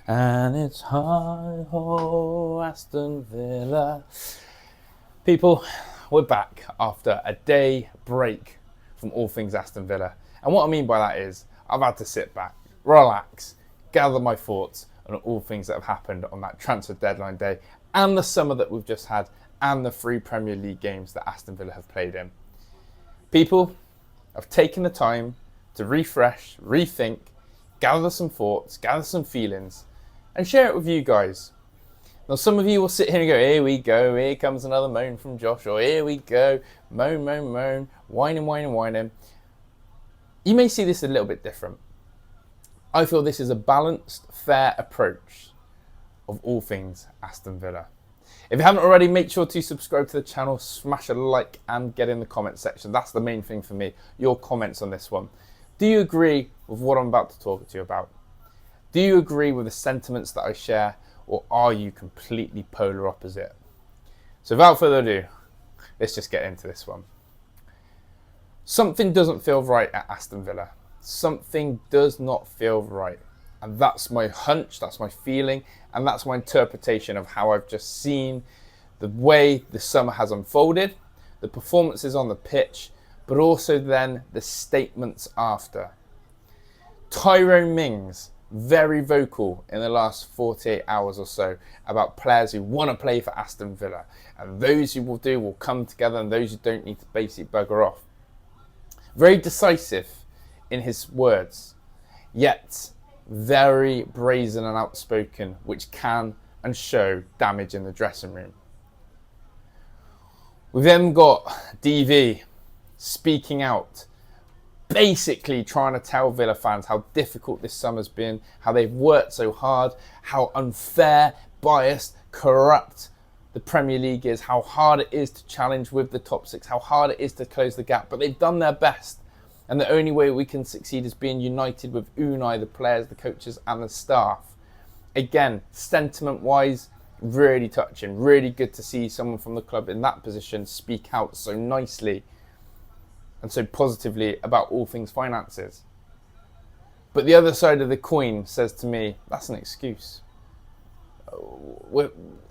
And it's hi ho Aston Villa. People, we're back after a day break from all things Aston Villa. And what I mean by that is I've had to sit back, relax, gather my thoughts on all things that have happened on that transfer deadline day and the summer that we've just had and the 3 Premier League games that Aston Villa have played in. People, I've taken the time to refresh, rethink, gather some thoughts, gather some feelings, and share it with you guys. Now, some of you will sit here and go, here we go, here comes another moan from Josh, or here we go, moan, whining. You may see this a little bit different. I feel this is a balanced, fair approach of all things Aston Villa. If you haven't already, make sure to subscribe to the channel, smash a like, and get in the comment section. That's the main thing for me, your comments on this one. Do you agree with what I'm about to talk to you about? Do you agree with the sentiments that I share, or are you completely polar opposite? So without further ado, let's just get into this one. Something doesn't feel right at Aston Villa. Something does not feel right. And that's my hunch, that's my feeling, and that's my interpretation of how I've just seen the way the summer has unfolded, the performances on the pitch, but also then the statements after. Tyrone Mings, very vocal in the last 48 hours or so about players who want to play for Aston Villa. And those who will come together, and those who don't need to basically bugger off. Very decisive in his words, yet very brazen and outspoken, which can and show damage in the dressing room. We've then got DV speaking out, basically trying to tell Villa fans how difficult this summer's been, how they've worked so hard, how unfair, biased, corrupt the Premier League is, how hard it is to challenge with the top 6, how hard it is to close the gap, but they've done their best. And the only way we can succeed is being united with Unai, the players, the coaches and the staff. Again, sentiment-wise, really touching. Really good to see someone from the club in that position speak out so nicely and so positively about all things finances. But the other side of the coin says to me, that's an excuse.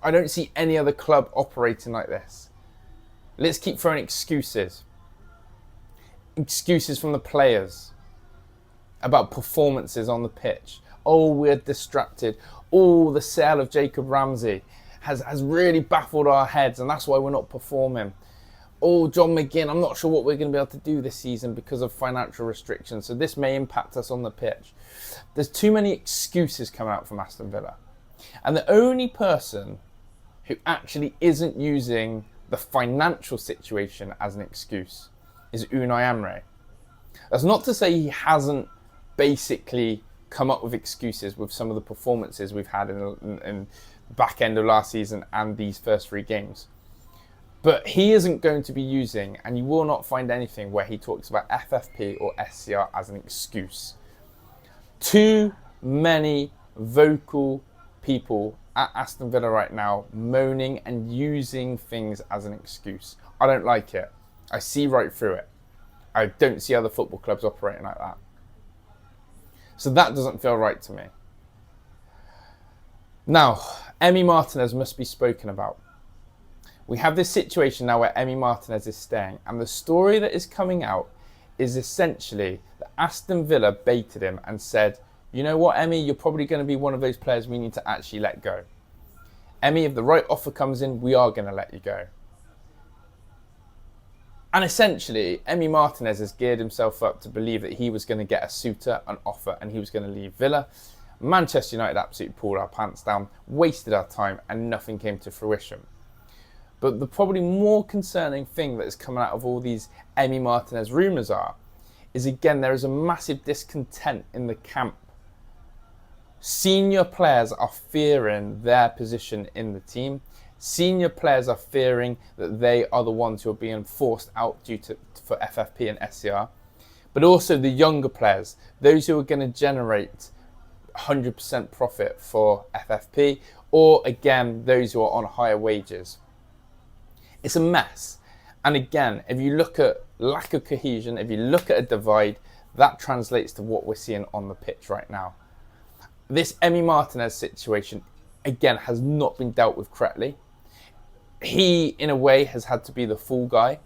I don't see any other club operating like this. Let's keep throwing excuses. Excuses from the players about performances on the pitch. Oh, we're distracted. Oh, the sale of Jacob Ramsey has really baffled our heads, and that's why we're not performing. Oh, John McGinn, I'm not sure what we're going to be able to do this season because of financial restrictions, so this may impact us on the pitch. There's too many excuses coming out from Aston Villa. And the only person who actually isn't using the financial situation as an excuse is Unai Emery. That's not to say he hasn't basically come up with excuses with some of the performances we've had in the back end of last season and these first 3 games. But he isn't going to be using, and you will not find anything where he talks about FFP or SCR as an excuse. Too many vocal people at Aston Villa right now moaning and using things as an excuse. I don't like it. I see right through it. I don't see other football clubs operating like that. So that doesn't feel right to me. Now, Emi Martinez must be spoken about. We have this situation now where Emi Martinez is staying, and the story that is coming out is essentially that Aston Villa baited him and said, you know what, Emi, you're probably going to be one of those players we need to actually let go. Emi, if the right offer comes in, we are going to let you go. And essentially, Emi Martinez has geared himself up to believe that he was going to get a suitor, an offer, and he was going to leave Villa. Manchester United absolutely pulled our pants down, wasted our time, and nothing came to fruition. But the probably more concerning thing that is coming out of all these Emi Martinez rumours is again, there is a massive discontent in the camp. Senior players are fearing their position in the team. Senior players are fearing that they are the ones who are being forced out for FFP and SCR. But also the younger players, those who are going to generate 100% profit for FFP, or again, those who are on higher wages. It's a mess. And again, if you look at lack of cohesion, if you look at a divide, that translates to what we're seeing on the pitch right now. This Emi Martinez situation, again, has not been dealt with correctly. He, in a way, has had to be the fall guy.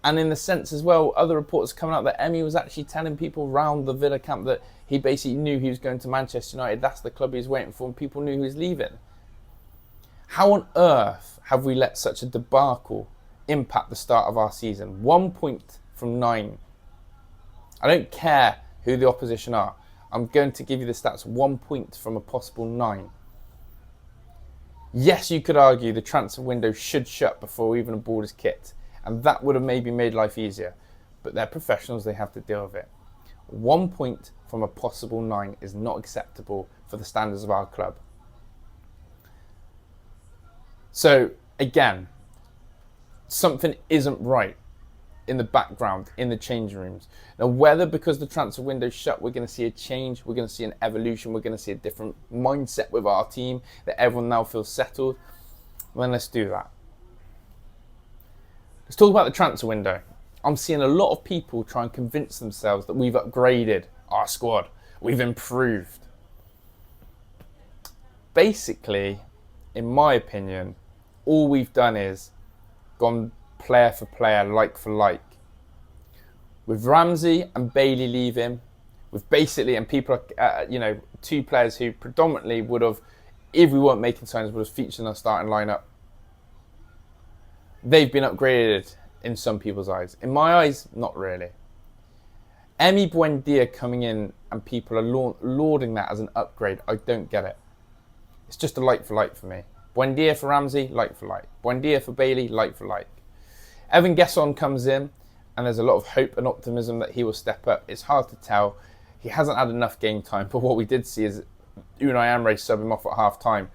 And in the sense as well, other reports coming out that Emi was actually telling people around the Villa camp that he basically knew he was going to Manchester United. That's the club he was waiting for, and people knew he was leaving. How on earth have we let such a debacle impact the start of our season? 1 point from 9. I don't care who the opposition are. I'm going to give you the stats. 1 point from a possible 9. Yes, you could argue the transfer window should shut before even a ball is kicked, and that would have maybe made life easier. But they're professionals, they have to deal with it. 1 point from a possible 9 is not acceptable for the standards of our club. So, again, something isn't right in the background, in the changing rooms. Now, whether because the transfer window's shut, we're going to see a change, we're going to see an evolution, we're going to see a different mindset with our team, that everyone now feels settled, then let's do that. Let's talk about the transfer window. I'm seeing a lot of people try and convince themselves that we've upgraded our squad, we've improved. Basically, in my opinion, all we've done is gone player for player, like for like. With Ramsey and Bailey leaving, with basically, and people are, two players who predominantly would have, if we weren't making signs, would have featured in our starting lineup. They've been upgraded in some people's eyes. In my eyes, not really. Emi Buendia coming in and people are lauding that as an upgrade. I don't get it. It's just a like for like for me. Buendia for Ramsey, like for like. Buendia for Bailey, like for like. Evan Gesson comes in, and there's a lot of hope and optimism that he will step up. It's hard to tell. He hasn't had enough game time, but what we did see is Unai Emery sub him off at half time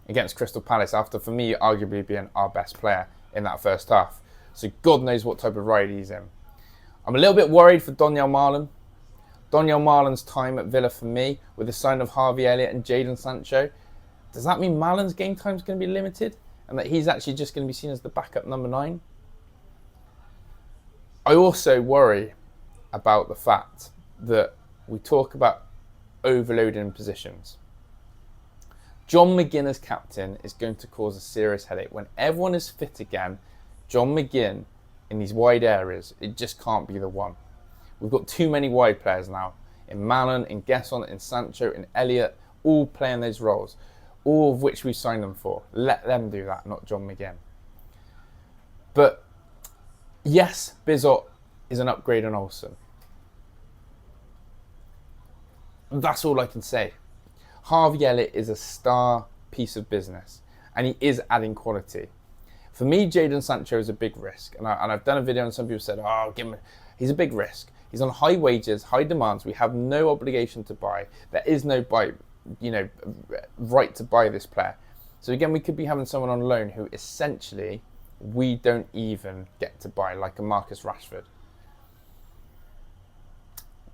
against Crystal Palace after, for me, arguably being our best player in that first half. So God knows what type of ride he's in. I'm a little bit worried for Donyell Marlon. Donyell Marlon's time at Villa for me, with the sign of Harvey Elliott and Jadon Sancho, does that mean Marlon's game time is going to be limited and that he's actually just going to be seen as the backup number 9? I also worry about the fact that we talk about overloading positions. John McGinn as captain is going to cause a serious headache. When everyone is fit again, John McGinn in these wide areas, it just can't be the one. We've got too many wide players now. In Malin, in Gesson, in Sancho, in Elliott, all playing those roles. All of which we signed them for. Let them do that, not John McGinn. But yes, Bizot is an upgrade on Olsen. That's all I can say. Harvey Elliott is a star piece of business, and he is adding quality. For me, Jadon Sancho is a big risk, and I've done a video and some people said, he's a big risk. He's on high wages, high demands. We have no obligation to buy. There is no right to buy this player. So again, we could be having someone on loan who essentially we don't even get to buy, like a Marcus Rashford.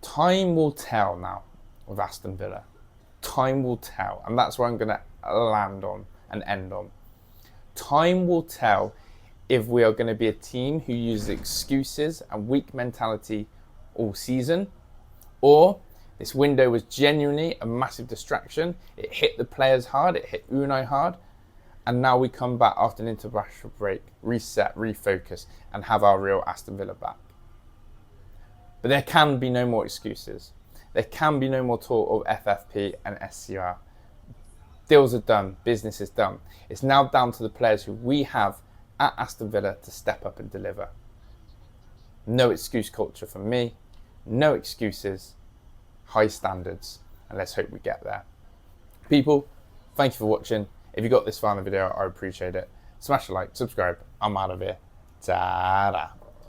Time will tell now with Aston Villa. Time will tell, and that's where I'm going to land on and end on. Time will tell if we are going to be a team who uses excuses and weak mentality all season, or this window was genuinely a massive distraction. It hit the players hard, it hit Unai hard, and now we come back after an international break, reset, refocus, and have our real Aston Villa back. But there can be no more excuses. There can be no more talk of FFP and SCR. Deals are done, business is done. It's now down to the players who we have at Aston Villa to step up and deliver. No excuse culture from me, no excuses, high standards, and let's hope we get there. People, thank you for watching. If you got this far in the video, I appreciate it. Smash a like, subscribe. I'm out of here. Ta-da.